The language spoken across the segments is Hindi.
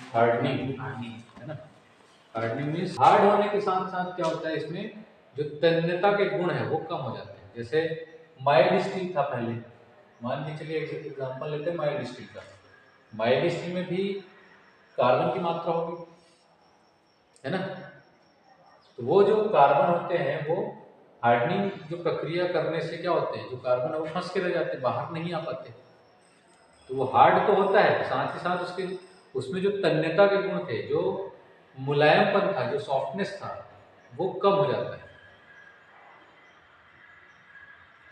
हार्डनिंग है ना। हार्डनिंग मीन्स हार्ड होने के साथ साथ क्या होता है, इसमें जो तन्यता के गुण है वो कम हो जाते हैं। जैसे माइल्ड स्टील था पहले, मान के चलिए एग्जांपल लेते हैं माइल्ड स्टील का। माइल्ड स्टील में भी कार्बन की मात्रा होगी, है ना। तो वो जो कार्बन होते हैं वो हार्डनिंग जो प्रक्रिया करने से क्या होते हैं, जो कार्बन है वो फंस के रह जाते हैं, बाहर नहीं आ पाते। तो वो हार्ड तो होता है, साथ ही साथ उसके उसमें जो तन्यता के गुण थे, जो मुलायमपन था, जो सॉफ्टनेस था, वो कम हो जाता है।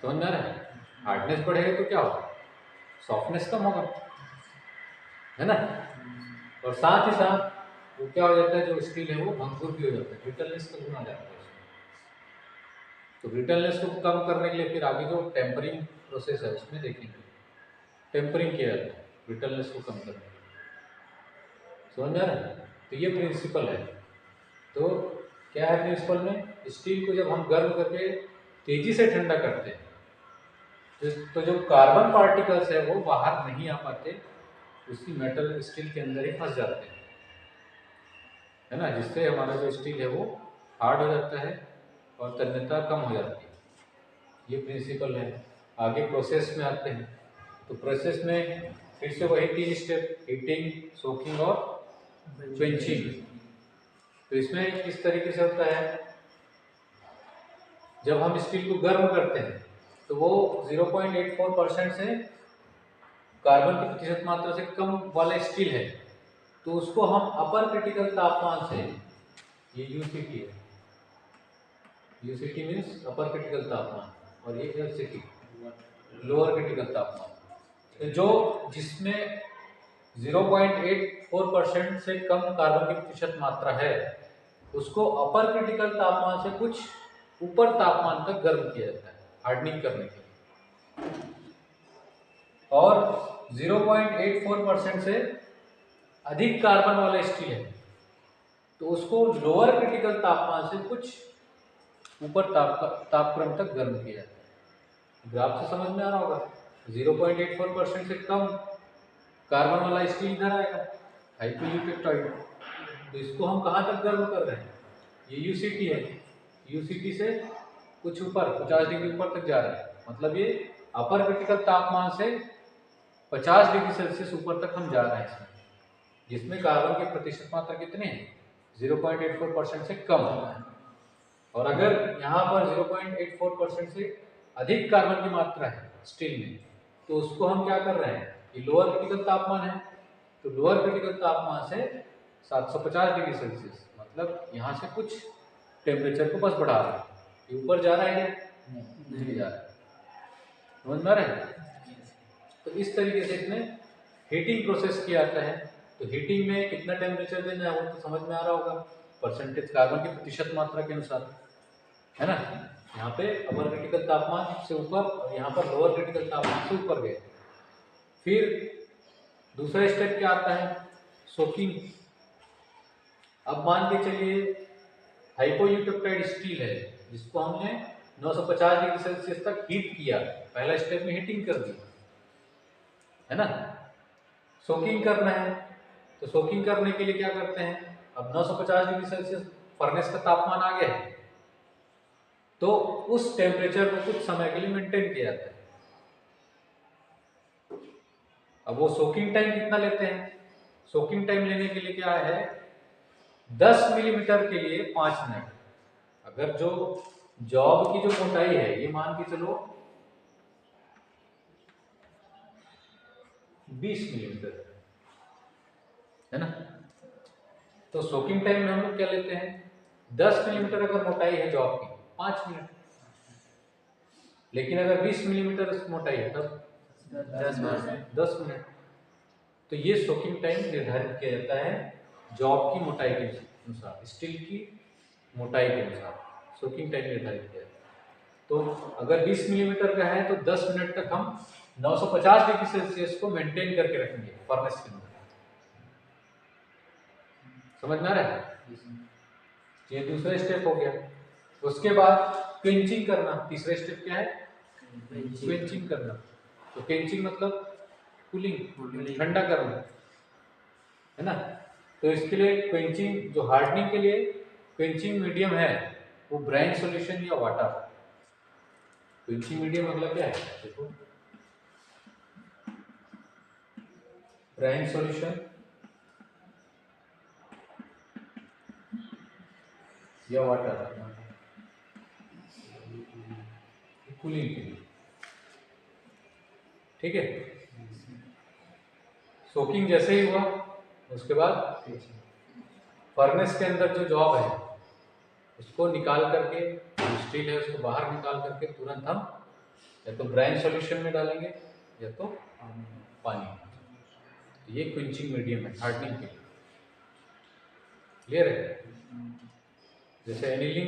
समझ में आ रहा है? हार्डनेस बढ़ेगा तो क्या होगा, सॉफ्टनेस कम होगा, है ना। और साथ ही साथ वो क्या हो जाता है, जो स्टील है वो भंगुर भी हो जाता है, ब्रिटलनेस का गुण आ जाता है उसमें। तो ब्रिटलनेस को कम करने के लिए फिर आगे जो टेम्परिंग प्रोसेस है उसमें देखेंगे, टेम्परिंग किया जाता है ब्रिटलनेस को कम करने के लिए। समझ में आ रहा है? तो ये प्रिंसिपल है। तो क्या है प्रिंसिपल में, स्टील को जब हम गर्म करके तेजी से ठंडा करते हैं तो जो कार्बन पार्टिकल्स है वो बाहर नहीं आ पाते, उसकी मेटल स्टील के अंदर ही फंस जाते हैं, है ना। जिससे हमारा जो स्टील है वो हार्ड हो जाता है और तन्यता कम हो जाती है। ये प्रिंसिपल है। आगे प्रोसेस में आते हैं। तो प्रोसेस में फिर से वही 3 स्टेप, हीटिंग, सोकिंग और क्वेंचिंग। तो इसमें किस तरीके से होता है, जब हम स्टील को गर्म करते हैं तो वो 0.84% से कार्बन की प्रतिशत मात्रा से कम वाला स्टील है, तो उसको हम अपर क्रिटिकल तापमान से, ये यूसीटी है, यूसीटी मीन्स अपर क्रिटिकल तापमान, और ये एलसीटी लोअर क्रिटिकल तापमान। तो जो जिसमें 0.84% से कम कार्बन की प्रतिशत मात्रा है, उसको अपर क्रिटिकल तापमान से कुछ ऊपर तापमान तक गर्म किया जाता है हार्डनिंग करने के लिए। और 0.84% से अधिक कार्बन वाला स्टील है तो उसको लोअर क्रिटिकल तापमान से कुछ ऊपर तापक्रम तक गर्म किया जाता है। ग्राफ से समझ में आ रहा होगा, 0.84% से कम कार्बन वाला स्टील इधर आएगा, हाइपोयूटेक्टाइड। तो इसको हम कहाँ तक गर्म कर रहे हैं, ये यूसीटी है, यूसीटी से कुछ ऊपर 50 डिग्री ऊपर तक जा रहा है, मतलब ये अपर क्रिटिकल तापमान से 50 डिग्री सेल्सियस ऊपर तक हम जा रहे हैं इसमें, जिसमें कार्बन की प्रतिशत मात्रा कितने हैं, 0.84% से कम है। और अगर यहाँ पर 0.84% से अधिक कार्बन की मात्रा है स्टील में, तो उसको हम क्या कर रहे हैं, ये लोअर क्रिटिकल तापमान है, तो लोअर क्रिटिकल तापमान से 750 डिग्री सेल्सियस, मतलब यहाँ से कुछ टेम्परेचर को बस बढ़ा रहा है, ये ऊपर जा रहा है क्या, नहीं जा रहा है। समझ में आ रहा है? तो इस तरीके से इसमें हीटिंग प्रोसेस किया जाता है। तो हीटिंग में कितना टेम्परेचर देना है वो तो समझ में आ रहा होगा, परसेंटेज कार्बन की प्रतिशत मात्रा के अनुसार, है ना। यहाँ पे अपर क्रिटिकल तापमान से ऊपर और यहाँ पर लोअर क्रिटिकल तापमान से ऊपर गए। फिर दूसरा स्टेप क्या आता है, सोकिंग। अब मान के चलिए हाइपोयूटेक्टाइड स्टील है जिसको हमने 950 डिग्री सेल्सियस तक हीट किया, पहला स्टेप में हीटिंग कर दी, है ना। सोकिंग करना है, तो सोकिंग करने के लिए क्या करते हैं, अब 950 डिग्री सेल्सियस फर्नेस का तापमान आ गया है, तो उस टेम्परेचर को कुछ समय के लिए मेंटेन किया जाता है। अब वो सोकिंग टाइम कितना लेते हैं, सोकिंग टाइम लेने के लिए क्या है, 10 मिलीमीटर के लिए 5 मिनट। अगर जो जॉब की जो मोटाई है ये मान के चलो 20 मिलीमीटर, है ना। तो सोकिंग टाइम में हम लोग क्या लेते हैं, 10 मिलीमीटर अगर मोटाई है जॉब की 5 मिनट, लेकिन अगर 20 मिलीमीटर मोटाई है तब 10 मिनट। तो ये सोकिंग टाइम निर्धारित किया जाता है जॉब की मोटाई के अनुसार, स्टील की मोटाई के अनुसार सोकिंग टाइम निर्धारित किया जाता है। तो अगर 20 मिलीमीटर का है तो 10 मिनट तक हम 950 डिग्री सेल्सियस को मेंटेन करके रखेंगे फर्नेस के अंदर। समझ में आ रहा है? ये दूसरा स्टेप हो गया। उसके बाद क्वेंचिंग करना, तीसरा स्टेप क्या है, क्वेंचिंग करना। तो क्वेंचिंग मतलब कूलिंग, ठंडा करना, है ना। तो इसके लिए क्वेंचिंग, जो हार्डनिंग के लिए क्वेंचिंग मीडियम है वो ब्राइन सॉल्यूशन या वाटर। क्वेंचिंग मीडियम मतलब क्या है, देखो ब्राइन सॉल्यूशन या वाटर, कूलिंग के लिए, ठीक है। सोकिंग जैसे ही हुआ उसके बाद फर्नेस के अंदर जो जॉब है उसको निकाल करके, जो स्टील है उसको बाहर निकाल करके तुरंत हम या तो ब्राइन सॉल्यूशन में डालेंगे या तो पानी में। ये क्विंचिंग मीडियम है हार्डनिंग के लिए। क्लियर है? जैसे एनीलिंग